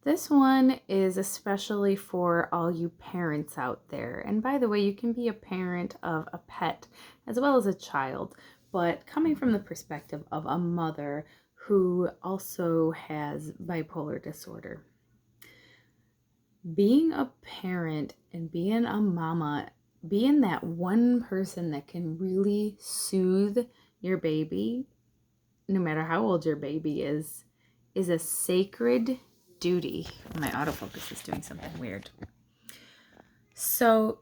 This one is especially for all you parents out there. And by the way, you can be a parent of a pet as well as a child, but coming from the perspective of a mother who also has bipolar disorder. Being a parent and being a mama, being that one person that can really soothe your baby, no matter how old your baby is a sacred duty. My autofocus is doing something weird. So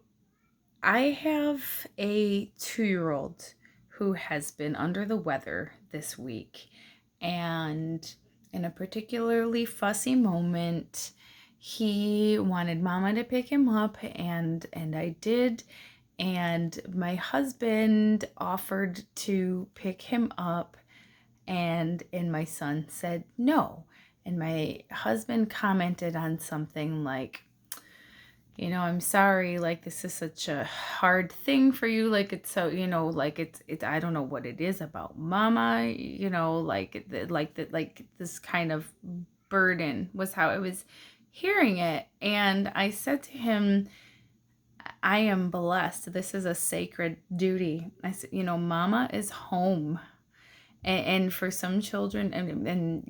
I have a 2-year-old who has been under the weather this week, and in a particularly fussy moment, he wanted mama to pick him up, and I did. And my husband offered to pick him up, and my son said no. And my husband commented on something like, I'm sorry, like, this is such a hard thing for you. Like, it's so, like, it's, I don't know what it is about mama, like this kind of burden was how I was hearing it. And I said to him, I am blessed. This is a sacred duty. I said, mama is home. And for some children, and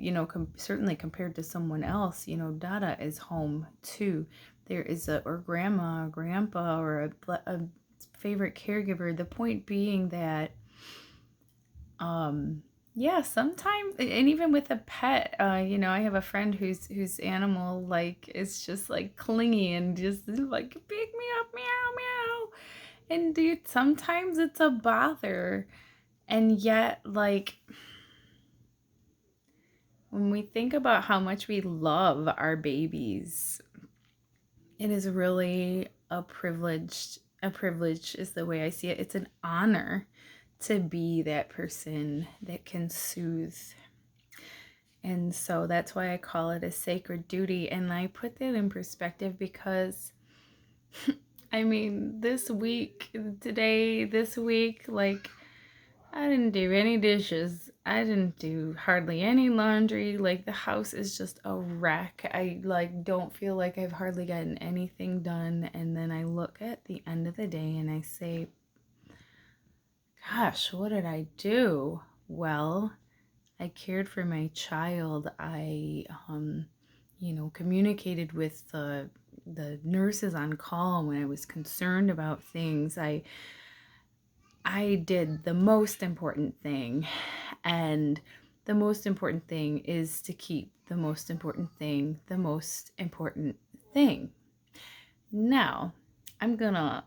certainly compared to someone else, Dada is home too. There is or grandma or grandpa or a favorite caregiver. The point being that, sometimes, and even with a pet, I have a friend whose animal is just clingy and just pick me up, meow meow, and dude, sometimes it's a bother. And yet, when we think about how much we love our babies, it is really a privilege. A privilege is the way I see it. It's an honor to be that person that can soothe. And so that's why I call it a sacred duty. And I put that in perspective because, this week, I didn't do any dishes. I didn't do hardly any laundry. The house is just a wreck. I don't feel like I've hardly gotten anything done. And then I look at the end of the day and I say, gosh, what did I do? Well, I cared for my child. I, communicated with the nurses on call when I was concerned about things. I did the most important thing, and the most important thing is to keep the most important thing the most important thing. Now, I'm gonna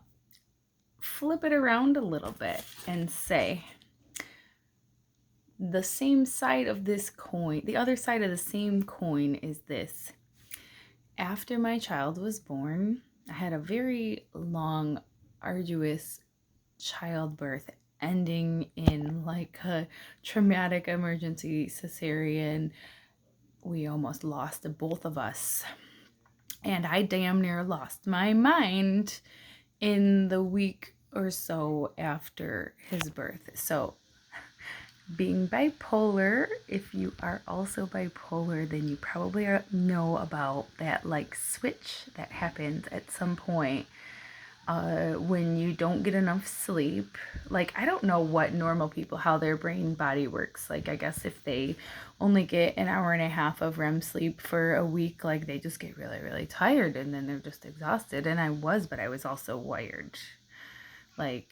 flip it around a little bit and say the same side of this coin, the other side of the same coin is this. After my child was born, I had a very long, arduous childbirth ending in a traumatic emergency cesarean. We almost lost both of us, and I damn near lost my mind in the week or so after his birth. So being bipolar, if you are also bipolar, then you probably know about that switch that happens at some point when you don't get enough sleep. I don't know what normal people, how their brain body works. I guess if they only get an hour and a half of REM sleep for a week, they just get really, really tired and then they're just exhausted. And I was, but I was also wired. My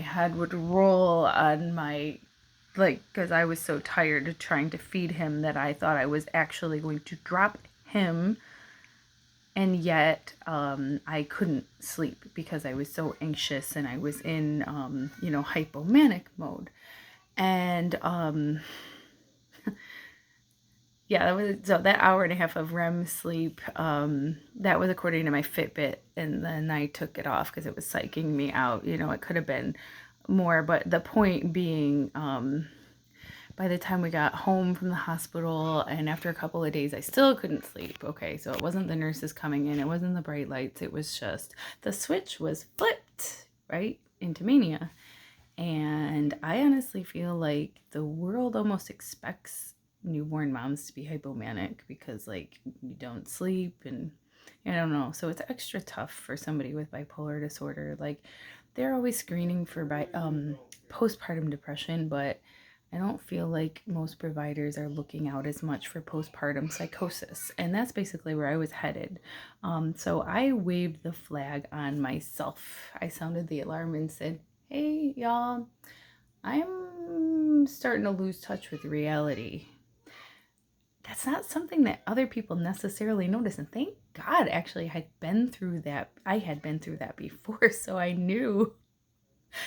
head would roll on my, because I was so tired trying to feed him that I thought I was actually going to drop him. And yet, I couldn't sleep because I was so anxious and I was in, hypomanic mode. And, that hour and a half of REM sleep, that was according to my Fitbit. And then I took it off because it was psyching me out. It could have been more, but the point being, by the time we got home from the hospital and after a couple of days, I still couldn't sleep. Okay, so it wasn't the nurses coming in. It wasn't the bright lights. It was just the switch was flipped right into mania. And I honestly feel like the world almost expects newborn moms to be hypomanic because like you don't sleep and I don't know. So it's extra tough for somebody with bipolar disorder. Like they're always screening for postpartum depression, but I don't feel like most providers are looking out as much for postpartum psychosis. And that's basically where I was headed. So I waved the flag on myself. I sounded the alarm and said, hey, y'all, I'm starting to lose touch with reality. That's not something that other people necessarily notice. And thank God, actually, I had been through that before. So I knew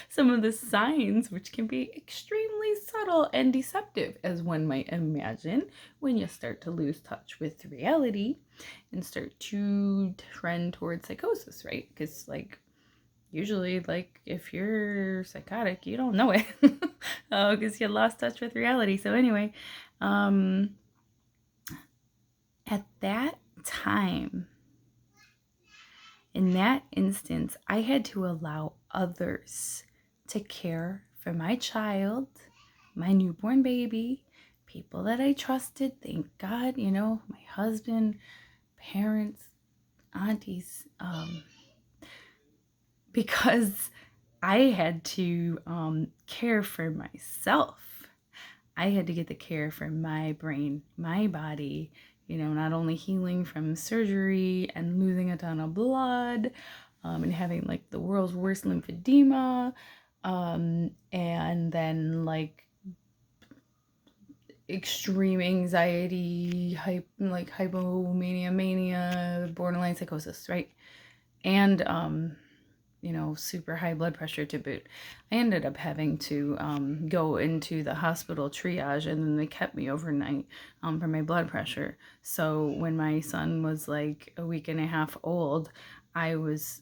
some of the signs, which can be extremely subtle and deceptive, as one might imagine, when you start to lose touch with reality and start to trend towards psychosis, right? Because, like, usually, like, if you're psychotic, you don't know it because you lost touch with reality. So, anyway, at that time, in that instance, I had to allow others to care for my child, my newborn baby, people that I trusted, thank God, my husband, parents, aunties, because I had to care for myself. I had to get the care for my brain, my body, not only healing from surgery and losing a ton of blood and having like the world's worst lymphedema and then like extreme anxiety, hypomania, mania, borderline psychosis, right? And super high blood pressure to boot. I ended up having to go into the hospital triage, and then they kept me overnight for my blood pressure. So when my son was like a week and a half old, I was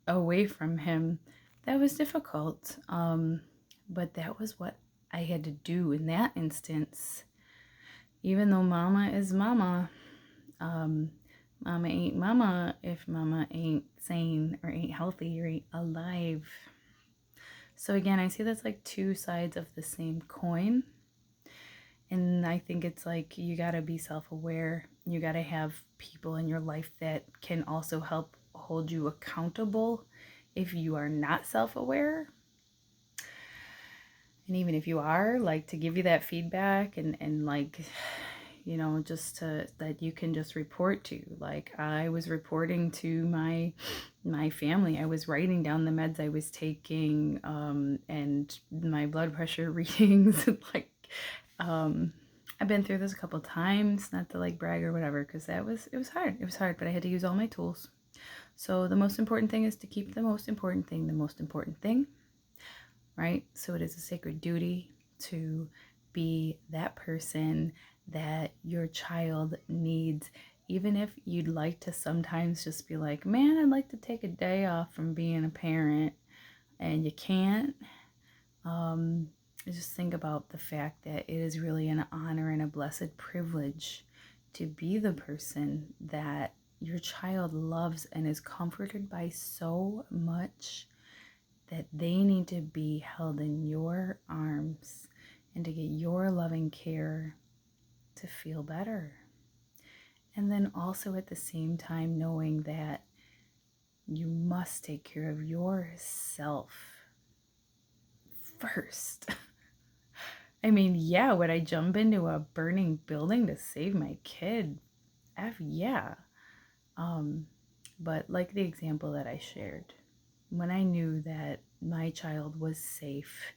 away from him. That was difficult, but that was what I had to do in that instance. Even though mama is mama, mama ain't mama if mama ain't sane or ain't healthy or ain't alive. So again, I see that's like two sides of the same coin. And I think it's like you gotta be self-aware. You gotta have people in your life that can also help hold you accountable if you are not self-aware. And even if you are, like, to give you that feedback and like, just that you can just report to. Like I was reporting to my family. I was writing down the meds I was taking and my blood pressure readings. Like I've been through this a couple times, not to like brag or whatever, because it was hard. It was hard, but I had to use all my tools. So the most important thing is to keep the most important thing, right? So it is a sacred duty to be that person that your child needs, even if you'd like to sometimes just be like, man, I'd like to take a day off from being a parent, and you can't. Just think about the fact that it is really an honor and a blessed privilege to be the person that your child loves and is comforted by so much that they need to be held in your arms and to get your loving care to feel better. And then also at the same time knowing that you must take care of yourself first. I mean, yeah, would I jump into a burning building to save my kid? Yeah. But like the example that I shared, when I knew that my child was safe,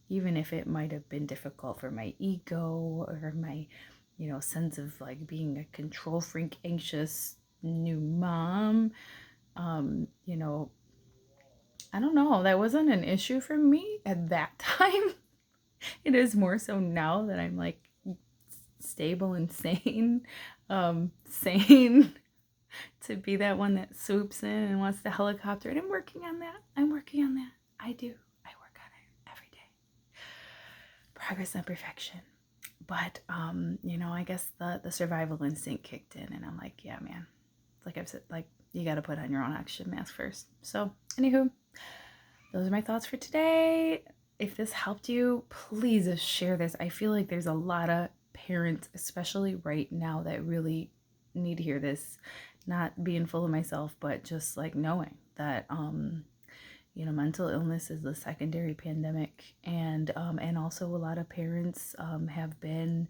even if it might have been difficult for my ego or my, sense of like being a control freak, anxious new mom, I don't know, that wasn't an issue for me at that time. It is more so now that I'm like stable and sane, sane to be that one that swoops in and wants the helicopter. And I'm working on that. I do. I work on it every day. Progress and perfection. But, I guess the survival instinct kicked in, and I'm like, yeah, man. It's like I've said, like, you got to put on your own oxygen mask first. So, anywho, those are my thoughts for today. If this helped you, please share this. I feel like there's a lot of parents, especially right now, that really need to hear this. Not being full of myself, but just like knowing that mental illness is the secondary pandemic, and also a lot of parents have been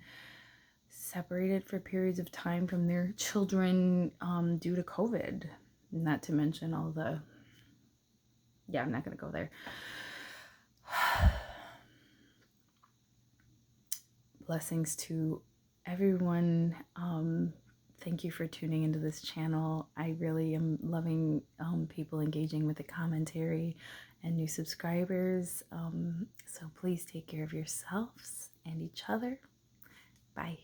separated for periods of time from their children due to COVID. Not to mention all the, yeah, I'm not gonna go there. Blessings to everyone. Thank you for tuning into this channel. I really am loving people engaging with the commentary and new subscribers. So please take care of yourselves and each other. Bye.